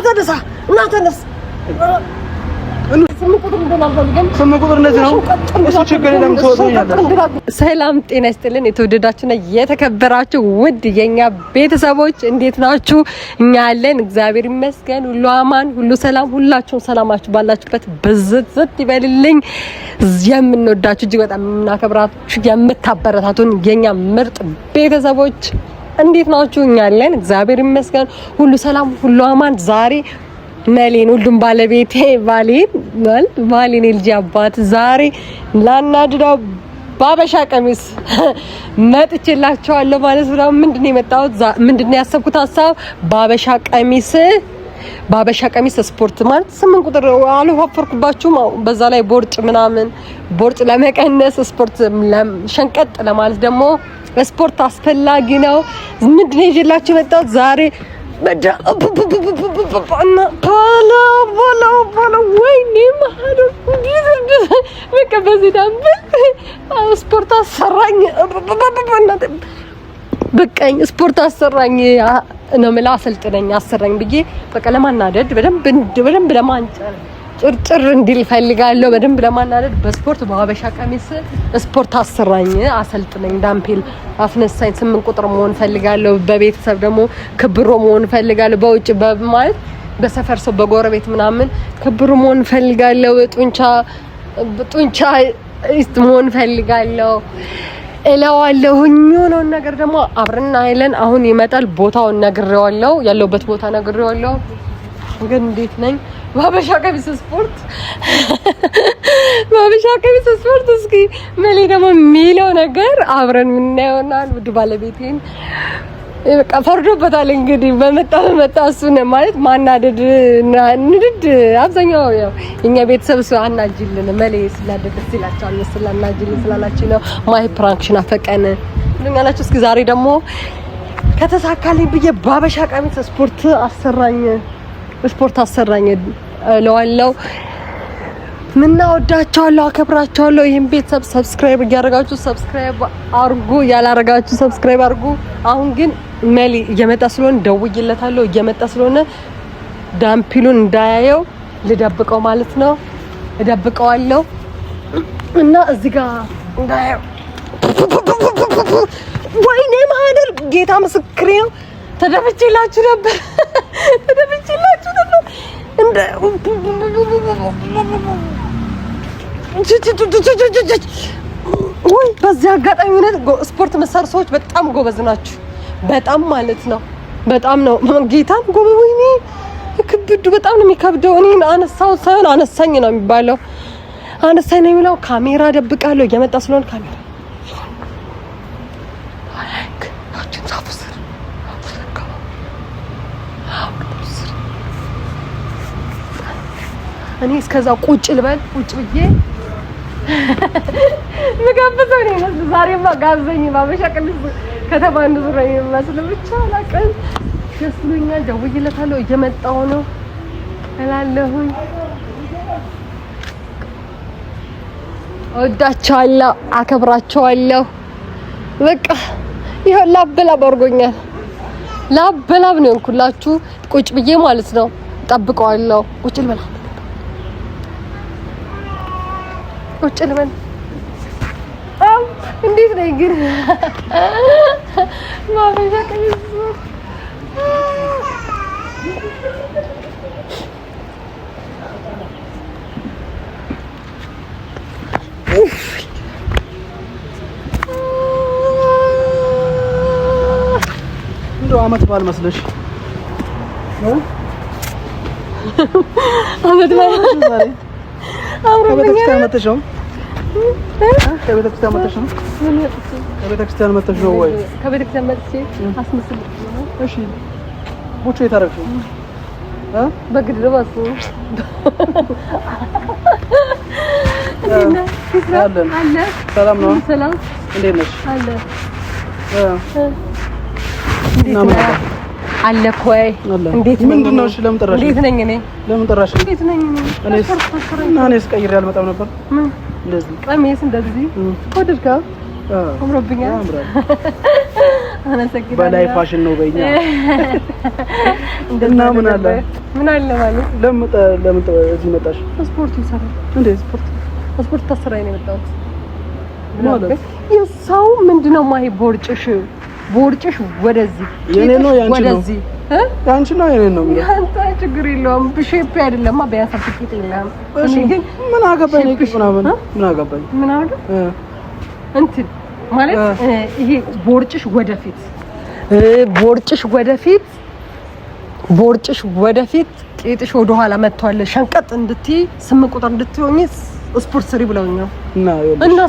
ተነሳ እና ተነስ ሰላም ጤና ይስጥልን። የተወደዳችሁና የተከበራችሁ ውድ የኛ ቤተሰቦች እንዴት ናችሁ? እኛ ያለን እግዚአብሔር ይመስገን ሁሉ አማን፣ ሁሉ ሰላም። ሁላችሁም ሰላማችሁ ባላችሁበት ብዝት ይበልልኝ። የምንወዳችሁ እጅግ በጣም የምናከብራችሁ የምታበረታቱን የኛ ምርጥ ቤተሰቦች እንዴት ናችሁ? እኛ ያለን እግዚአብሔር ይመስገን ሁሉ ሰላም፣ ሁሉ አማን። ዛሬ መሌን ሁሉም ባለቤቴ ባሌን ልጅ አባት ዛሬ ላናድዳው ባበሻ ቀሚስ መጥቼላችኋለሁ ማለት ነው። ምንድነው የመጣሁት? ምንድነው ያሰብኩት ሀሳብ ባበሻ ቀሚስ ስፖርት ማለት 8 ቁጥር አልወፈርኩባችሁም። በዛ ላይ ቦርጭ ለመቀነስ ስፖርት ሸንቀጥ ለማለት ደግሞ ስፖርት አስፈላጊ ነው። ምንድነው ይዤላችሁ የመጣሁት ዛሬ በቃ በዚህ ዳምብ ስፖርት አሰራኝ በቃኝ ስፖርት አሰራኝ ነው የምለው። አሰልጥነኝ አሰራኝ ብዬ በቃ ለማናደድ በደንብ ለማንጨር ጭርጭር እንዲል ፈልጋለሁ። በደንብ ለማናደድ በስፖርት በሀበሻ ቀሚስ ስፖርት አሰራኝ አሰልጥነኝ ዳምፔል አስነሳኝ 8 ቁጥር መሆን ፈልጋለሁ። በቤተሰብ ደግሞ ክብሮ መሆን ፈልጋለሁ። በውጭ በማለት በሰፈር ሰው በጎረቤት ምናምን ክብሮ መሆን ፈልጋለሁ። ጡንቻ መሆን ፈልጋለሁ እለዋለሁኝ። የሆነውን ነገር ደግሞ አብረን አይለን አሁን ይመጣል። ቦታውን ነግሬዋለሁ፣ ያለውበት ቦታ ነግሬዋለሁ። ግን እንዴት ነኝ ባበሻ ቀሚስ ስፖርት እስኪ መሌ ደግሞ የሚለው ነገር አብረን የምናየውና ውድ ባለቤቴን በቃ ፈርዶበታል። እንግዲህ በመጣ እሱን ማለት ማናደድ ንድድ አብዛኛው ያው እኛ ቤተሰብ አናጅልን መሌ ስላደደ ሲላቻው አናጅልን ስላላችሁ ነው። ማይ ፕራንክሽን አፈቀን ምንኛላችሁ። እስኪ ዛሬ ደግሞ ከተሳካልኝ ብዬ ባበሻ ቀሚስ ስፖርት አሰራኝ ለዋለው ምንና ወዳቻለሁ፣ አከብራቻለሁ። ይሄን ቤተሰብ ሰብስክራይብ ያደርጋችሁ ሰብስክራይብ አርጉ፣ ያላረጋችሁ ሰብስክራይብ አርጉ። አሁን ግን መሊ እየመጣ ስለሆነ ደውዬለታለሁ። እየመጣ ስለሆነ ዳምፒሉን እንዳያየው ልደብቀው ማለት ነው። እደብቀዋለሁ እና እዚህ ጋር እንዳያየው። ወይኔ ማህደር ጌታ ምስክሬ ነው። ተደብቼላችሁ ነበር እንደ ወይ በዚህ አጋጣሚ ስፖርት መሳር ሰዎች በጣም ጎበዝ ናችሁ። በጣም ማለት ነው። በጣም ነው ጌታን ጎበዝ። ወይኔ ክብዱ በጣም ነው የሚከብደው። እኔ አነሳው ሳይሆን አነሳኝ ነው የሚባለው። አነሳኝ ነው የሚለው። ካሜራ ደብቃለሁ እየመጣ ስለሆነ ካሜራ እኔ እስከዛ ቁጭ ብዬ ምጋብዘው ነው ማለት ዛሬማ ጋብዘኝ ባበሻ ቀሚስ ከተማ እንዙረኝ መስሎ ብቻ አላቀን ደስሉኛል። ደውዬለታለሁ እየመጣው ነው እላለሁኝ። ወዳቻለሁ፣ አከብራቸዋለሁ። በቃ ይሄ ላበላብ አድርጎኛል። ላበላብ ነው እንኩላችሁ ቁጭ ብዬ ማለት ነው። ጠብቀዋለሁ። ቁጭ ልበላ እንዴት ነኝ ግን ባበሻ ቀሚስ እንደው አመት በዓል መስለሽ አመት በዓል ዛሬ ከቤተክርስቲያን መጥተሽ ነው? ከቤተክርስቲያን መጥተሽ ነው ወይ? ከቤተክርስቲያን መጥቼ አስመስል። እሺ ቡቹ የታረፍሽ? በግድ ባሱ አለ ሰላም ነው? ሰላም እንዴት ነሽ? አለ አለ ኮይ እንዴት ነኝ? ምንድነው? እሺ ለምን ጠራሽ? እንዴት ነኝ? ለምን ጠራሽ? እንዴት ነኝ? እኔስ ቀይሬ አልመጣም ነበር። እንደዚህ ቀሚስ እንደዚህ ወደድከው? አምሮብኛል። በላይ ፋሽን ነው በእኛ እና ምን አለ ማለት ለምን እዚህ መጣሽ? ስፖርት ይሰራል እንዴ? ስፖርት ተሰራይ ነው የመጣሁት ማለት የሰው ምንድነው ማይ ቦርጭሽ ወደዚህ የኔ ነው ያንቺ ነው ወደዚህ ያንቺ ነው የኔ ነው ያንተ ችግር የለውም በሼፕ አይደለም ቢያንስ አፍቂት የለም እኔ ግን ምን አገባኝ ምን አገባኝ እንትን ማለት ይሄ ቦርጭሽ ወደፊት ቄጥሽ ወደ ኋላ መጥቷል ሸንቀጥ እንድትይ 8 ቁጥር እንድትሆኚ ስፖርት ስሪ ብለውኛል እና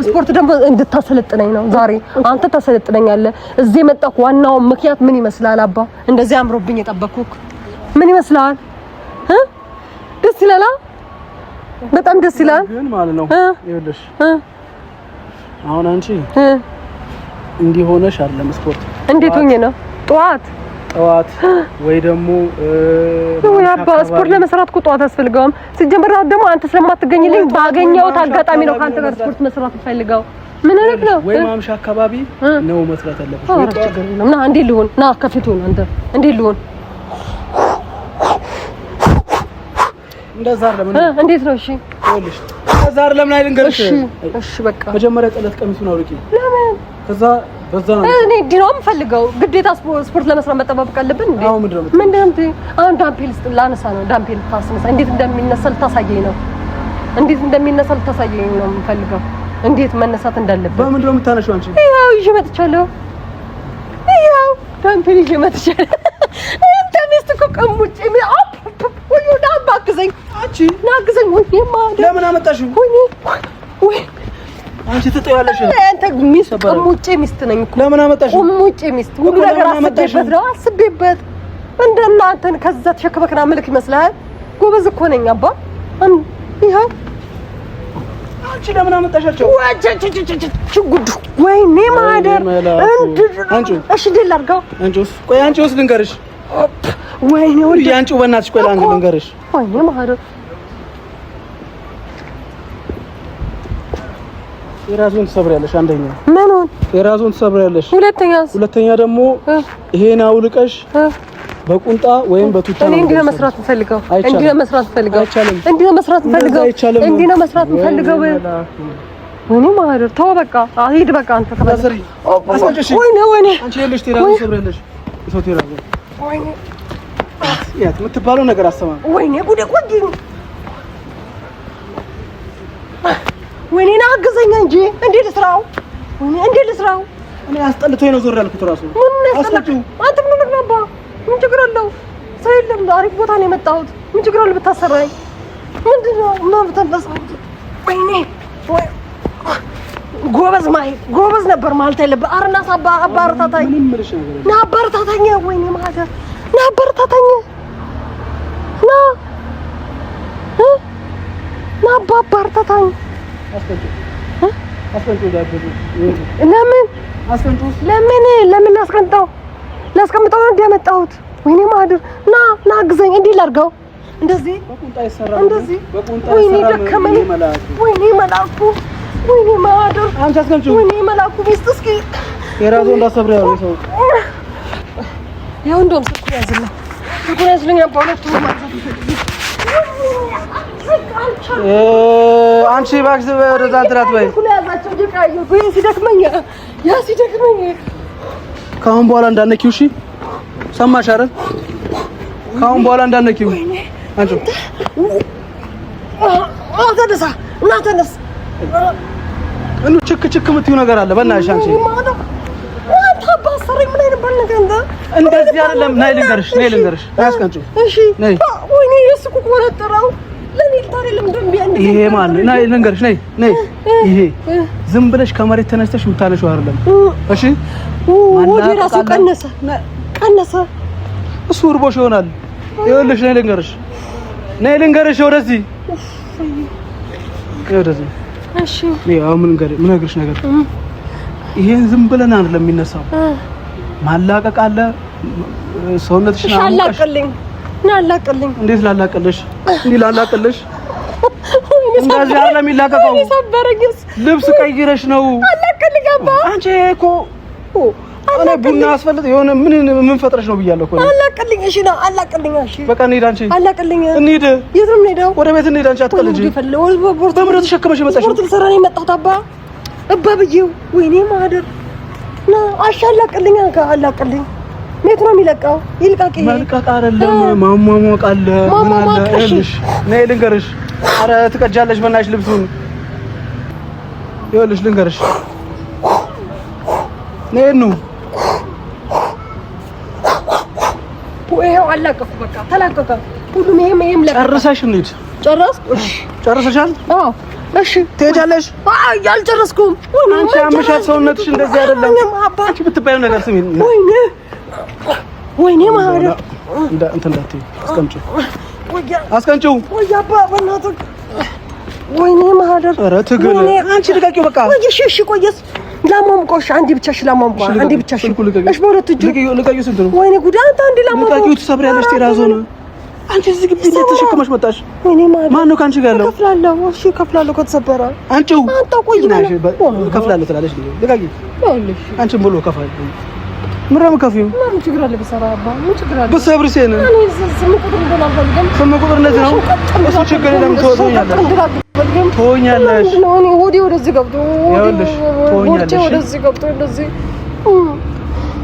ስፖርት ደግሞ እንድታሰለጥነኝ ነው ዛሬ አንተ ታሰለጥነኛለህ እዚህ የመጣኩ ዋናው ምክንያት ምን ይመስላል አባ እንደዚህ አምሮብኝ የጠበኩክ ምን ይመስላል ደስ ይላል በጣም ደስ ይላል ግን ማለት ነው ይኸውልሽ አሁን አንቺ እንዲሆነሽ አይደለም ስፖርት እንዴት ሆኜ ነው ጠዋት ወይ ደግሞ ወይ አባ ስፖርት ለመስራት እኮ ጠዋት አስፈልገውም ሲጀመር ደግሞ አንተ ስለማትገኝልኝ ባገኘሁት አጋጣሚ ነው ካንተ ጋር ስፖርት መስራት ፈልገው ምን አይነት ነው ወይ ማምሻ አካባቢ ነው መስራት ያለብሽ ወይ ጠዋት ና እንዴ ልሁን ና ከፊቱ ነው አንተ እንዴ ልሁን እንደዛ አይደለም እንዴት ነው እሺ ይኸውልሽ እንደዛ አይደለም ላይ ልንገርሽ እሺ በቃ መጀመሪያ ጥለት ቀሚሱን አውልቂ ለምን ከዛ በዛ ነው እኔ ዲኖም ፈልገው ግዴታ ስፖርት ለመስራት መጠባበቅ አለብን እንዴ አዎ ምንድነው አሁን ዳምፔል ላነሳ ነው ዳምፔል ታስነሳ እንዴት እንደሚነሳል ታሳየኝ ነው የምፈልገው እንዴት መነሳት እንዳለበት በምንድነው የምታነሺው አንቺ ያው ይዤ መጥቻለሁ ያው ዳምፔል ይዤ መጥቻለሁ አንተ ሚስት እኮ ቀሙጭ ወይ ዳባክዘኝ አንቺ ናግዘኝ ወይ ማደ ለምን አመጣሽው ወይ አንቺ ትጠያለሽ አንተ ሚስት ቀሙጭ ሚስት ነኝ እኮ ለምን አመጣሽው ቀሙጭ ሚስት ሁሉ ነገር አስቤበት እንደናንተን ከዛ ተሸከበከና መልክ ይመስላል ጎበዝ እኮ ነኝ አባ ይሄው አንቺ ለምን አመጣሻቸው ጉድ ወይኔ ማደር አንቺ እሺ ድል አድርገው አንቺስ ልንገርሽ ወይኔ ወዲ አንቺው በእናትሽ ቆይ ልንገርሽ ወይኔ ማደር የራሱን ትሰብሪያለሽ አንደኛ ምኑን የራሱን ትሰብሪያለሽ ሁለተኛ ደግሞ ይሄን አውልቀሽ በቁንጣ ወይም በቱታ ነው እንዴ መስራት ፈልገው እንዴ መስራት ፈልገው ወይኔ ማደር ተው በቃ ሂድ በቃ አንተ ከበሰሪ ወይኔ አንቺ የለሽ የራሱን ትሰብሪያለሽ ሶት የራሱ ወይኔ ያት የምትባለው ነገር አሰማ ወይኔ ጉዴ ቆንጆ ወይኔ ናግዘኛ እንጂ እንዴት ልስራው እኔ አስጠልቶኝ ነው ዞር ያልኩት ራሱ አስጠልቶኝ አንተ ምን ነግናባ ምን ችግር አለው ሰው የለም አሪፍ ቦታ ነው የመጣሁት ምን ችግር አለው ብታሰራኝ ምንድነው ማብተንበስ ወይኔ ወይ ጎበዝ ነበር ማለት አይደለም አርና ሳባ አባርታታኝ ና አባርታታኝ ወይኔ ማደር ና አባርታታኝ ና አባርታታኝ ለምን አስቀምጠው ነው እንደመጣሁት ወይኔ ማደር ና አግዘኝ እንዴ ላድርገው እንደዚህ በቁንጣ ይሰራል እንደዚህ በቁንጣ ወይኔ ደከመኝ ወይኔ መላኩ ወይኔ ማደር አንቺ አስቀምጪው ወይኔ መላኩ ሚስት እስኪ የራሱ እንዳሰብረ ያው ሰው ያው እንደውም ስልኩን ያዝልኝ አባለቱ አንቺ ባክስ ወደዛ ትራት ወይ ኩላዛቸው ጀቃዩ ወይ ሲደክመኝ ካሁን በኋላ እንዳነኪው እሺ ሰማሽ አይደል ካሁን በኋላ እንዳነኪው አንቺ ተነስ እኑ ችክ የምትይው ነገር አለ በእናትሽ አንቺ ታባሰሪ ምን አይነት ነገር እንደዚህ አይደለም ነይ ልንገርሽ አያስቀንጭ እሺ ወይኔ የሱቁ ቆረጠራው ለኔ ታሪልም ደምቢ አንዴ ይሄ ማን ነይ ልንገርሽ ነይ ይሄ ዝም ብለሽ ከመሬት ተነስተሽ የምታነሺው አይደለም እሺ ወዲ ራሱ ቀነሰ እሱ እርቦሽ ይሆናል ይኸውልሽ ነይ ልንገርሽ ወደዚህ እሺ ያው ምን ነገርሽ ነገር ይሄን ዝም ብለን አይደለም የሚነሳው ማላቀቅ አለ ሰውነትሽ ናላቀልኝ እንዴት ላላቀልሽ እንደዚህ አይደለም የሚላቀቀው ልብስ ቀይረሽ ነው አላቀልኝ አባ አንቺ እኮ እኔ ቡና አስፈልጥ የሆነ ምን ፈጥረሽ ነው ብያለሁ እኮ አላቀልኝ። እሺ ነው አላቀልኝ። እሺ በቃ እንሂድ። አንቺ አላቀልኝ። እንሂድ። የት ነው የምንሄደው? ወደ ቤት እንሂድ። አንቺ አትቀልጂ። በምሮ ተሸከመሽ መጣሽ። ስፖርት ልሰራ ነው የመጣሁት። አባ ብዬው ወይኔ ማህደር ና አሻላቀልኝ። አላቀልኝ። ሜት ነው የሚለቀው። ይልቀቅ። ይሄ መልቀቅ አይደለም ማሟሟቅ አለ። ምን አለ? እልሽ ነይ ልንገርሽ። ኧረ ትቀጃለሽ በእናትሽ ልብሱን። ይኸውልሽ ልንገርሽ። ነይ ነው ይሄው አላቀኩ። በቃ ተላቀቀ ሁሉም። ይሄም ለቀቀ። ጨርሰሽ እንሂድ። ጨረስኩ። እሺ ጨርሰሻል? አዎ። እሺ ትሄጃለሽ? አልጨረስኩም። አንቺ አመሻት ሰውነትሽ እንደዚህ አይደለም። አንቺ ብትባዩ ነገር ስሚ። ወይኔ ማህደር እንትን እንዳትዪ። አስቀምጪው። ወይ አባ በእናትህ። ወይኔ ማህደር። ኧረ ትግል። አንቺ ልቀቂው በቃ። እሺ ቆየስ ላማምቆሽ አንዴ ብቻ ላማምቆ አንዴ ብቻ እሺ በሁለት እጁ ልቀቂው። ስንት ነው? ወይኔ ጉድ! አንተ አንዴ ላማምቆ ልቀቂው። ትሰብሪያለሽ። ቴራዞ ነው። አንቺ እዚህ ግቢ እንዴት ተሸክመሽ መጣሽ? ወይኔ ማህደር። ማን ነው ካንቺ ጋር ያለው? ከፍላለሁ። እሺ ከፍላለሁ ከተሰበረ። አንቺው አንተ ቆይ ከፍላለሁ ትላለሽ። ልቀቂው። አንቺም ብሎ ከፋል። ምን ከፊው? ምን ችግር አለ? በሰራ አባ ምን ችግር አለ? በሰብር ሲነ እኔ ስም ቁጥር እንደናፈልገም ስም ቁጥር እንደዚህ ነው። እሱ ችግር የለም። ትሆኛለሽ። እኔ ሆዴ ወደዚህ ገብቶ ይኸውልሽ፣ ትሆኛለሽ። ወደዚህ ገብቶ እንደዚህ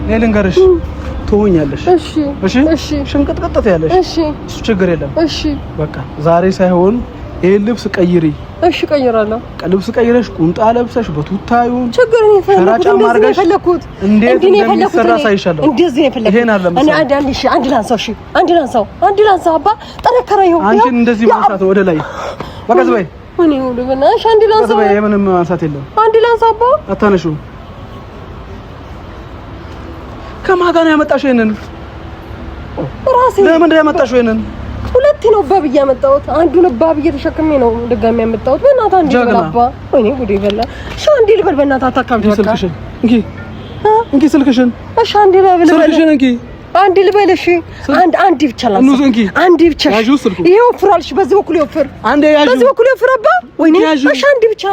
እኔ ልንገርሽ፣ ትሆኛለሽ። እሺ እሺ ሽንቅጥቅጥት ያለሽ። እሺ እሱ ችግር የለም። እሺ በቃ ዛሬ ሳይሆን ይሄን ልብስ ቀይሪ። እሺ ቀይራለሁ። ልብስ ቀይረሽ ቁምጣ ለብሰሽ በቱታዩን ችግር ነው የፈለኩት። እንዴት እንደሚሰራ ሳይሻለው እንደዚህ ነው የፈለኩት። ይሄን አለም እኔ አንድ ላንሳው። እሺ አንድ ላንሳው። አባ ጠነከረ። ይሁን አንቺን እንደዚህ ማንሳት ወደ ላይ በቃ ዝበይ። እኔ ሁሉ በእናትሽ አንድ ላንሳው። ዝበይ። ምንም ማንሳት የለም። አንድ ላንሳው። አባ አታነሺው። ከማን ጋር ነው ያመጣሽው ይሄንን? ራሴ። ለምን ያመጣሽው ይሄንን? ሁለት ነው ባብ ያመጣሁት። አንዱን ባብ እየተሸከመ ነው ድጋሚ ያመጣሁት። በእናትህ አንዴ ልበልባ። ወይኔ ጉዴ በላ። እሺ አንዴ ልበል በእናትህ። አታካብድ በቃ። ስልክሽን እንኪ ስልክሽን። እሺ አንዴ ልበል። ስልክሽን እንኪ አንዴ ልበል። እሺ አንዴ ብቻ ላንሳ። አንዴ ብቻ። ይሄው ፍራልሽ በዚህ በኩል ይወፍር። አንዴ ያዡ በዚህ በኩል ይወፍር አባ። ወይኔ እሺ አንዴ ብቻ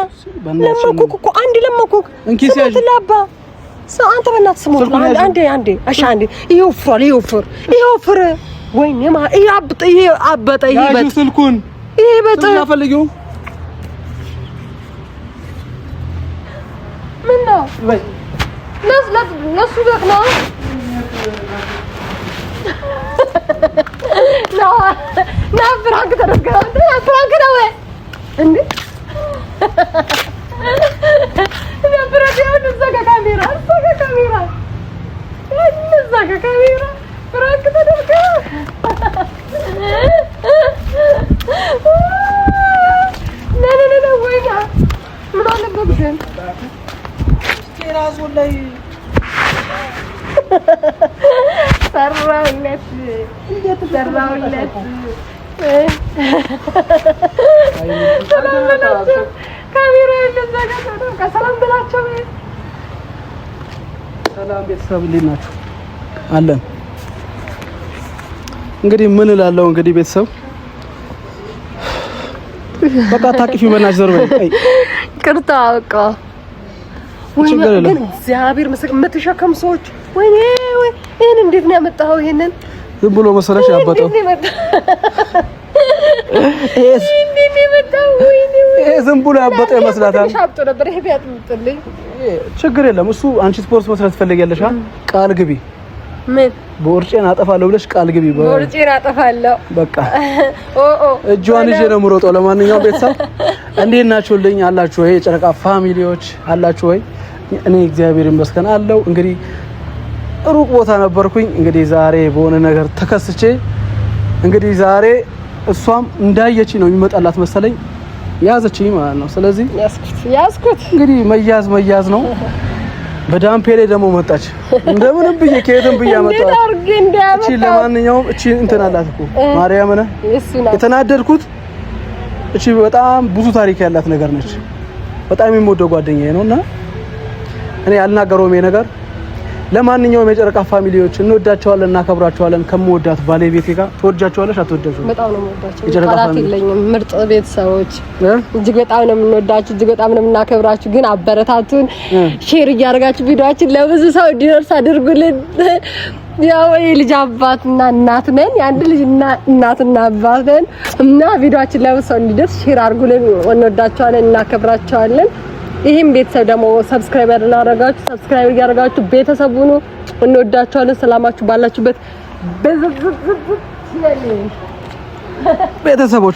ለማኩክ እኮ አንዴ ለማኩክ እንኪ ሲያዡ ለአባ አንተ በእናትህ ስሞት አንዴ እሺ አንዴ ይወፍር ወይኔ ይሄ አበጠ ይሄ በጥ ስልኩን ይሄ በጥ ያፈልጊው ምን ነው ወይ ለሱ ደክና ና ፍራንክ ተደርገው ፍራንክ ነው ወይ እንዴ ፍራንክ ነው እዛ ካሜራ ፍራንክ ተደርገው لا ወይኔ ምን አለበት ግን ቴራዞ ላይ ሰራውለት እንዴት ሰራውለት ካሜራ እንደዛ ጋር ከሰላም ብላችሁ ሰላም ቤተሰብ እንዴት ናችሁ? አለን እንግዲህ ምን እላለሁ እንግዲህ ቤተሰብ በቃ ታቅፊ መናሽ ዘርበይ ቅርታ በቃ ወይኔ ግን እግዚአብሔር መስክ የምትሸከም ሰዎች ወይኔ ይሄን እንዴት ነው ያመጣው? ይሄንን ዝም ብሎ መሰለሽ ያባጠው ይሄ ዝም ብሎ ያባጠው ይመስላታል። ሻብቶ ነበር ይሄ ቢያጥምጥልኝ ችግር የለም። እሱ አንቺ ስፖርት መስራት ትፈልጊያለሽ? ቃል ግቢ። ምን ቦርጬን አጠፋለሁ ብለሽ ቃል ግቢ። ቦርጬን አጠፋለሁ በቃ እጇን ይዤ ነው የምሮጠው። ለማንኛውም ቤተሰብ እንዴት ናችሁልኝ? አላችሁ ወይ? የጨረቃ ፋሚሊዎች አላችሁ ወይ? እኔ እግዚአብሔር ይመስገን አለው። እንግዲህ ሩቅ ቦታ ነበርኩኝ። እንግዲህ ዛሬ በሆነ ነገር ተከስቼ እንግዲህ ዛሬ እሷም እንዳየችኝ ነው የሚመጣላት መሰለኝ ያዘችኝ ማለት ነው። ስለዚህ ያስኩት እንግዲህ መያዝ ነው። በዳምፔሌ ደግሞ መጣች። እንደምንም ብዬ ከየትም ብዬ አመጣሁ። እቺ ለማንኛውም እቺ እንትን አላት እኮ ማርያም ነህ የተናደድኩት። እቺ በጣም ብዙ ታሪክ ያላት ነገር ነች። በጣም የሚወደው ጓደኛዬ ነውና እኔ አልናገረውም። ይሄ ነገር ለማንኛውም የጨረቃ ፋሚሊዎች እንወዳቸዋለን፣ እናከብራቸዋለን። ከመወዳት ባለቤቴ ጋር ትወጃቸዋለሽ አትወጃቸውም? በጣም ነው የምወዳቸው። ቃላት የለኝም። ምርጥ ቤተሰቦች እጅግ በጣም ነው የምንወዳችሁ፣ እጅግ በጣም ነው የምናከብራችሁ። ግን አበረታቱን፣ ሼር እያደረጋችሁ ቪዲዮአችን ለብዙ ሰው እንዲደርስ አድርጉልን። ያው የልጅ አባትና እናት ነን፣ የአንድ ልጅ እናትና አባት ነን እና ቪዲዮአችን ለብዙ ሰው እንዲደርስ ሼር አድርጉልን። እንወዳቸዋለን፣ እናከብራቸዋለን። ይሄን ቤተሰብ ደግሞ ሰብስክራይብ ያደረጋችሁ ሰብስክራይብ ያደረጋችሁ ቤተሰብ ሁኑ። እንወዳቸዋለን። ሰላማችሁ ባላችሁበት ቤተሰቦች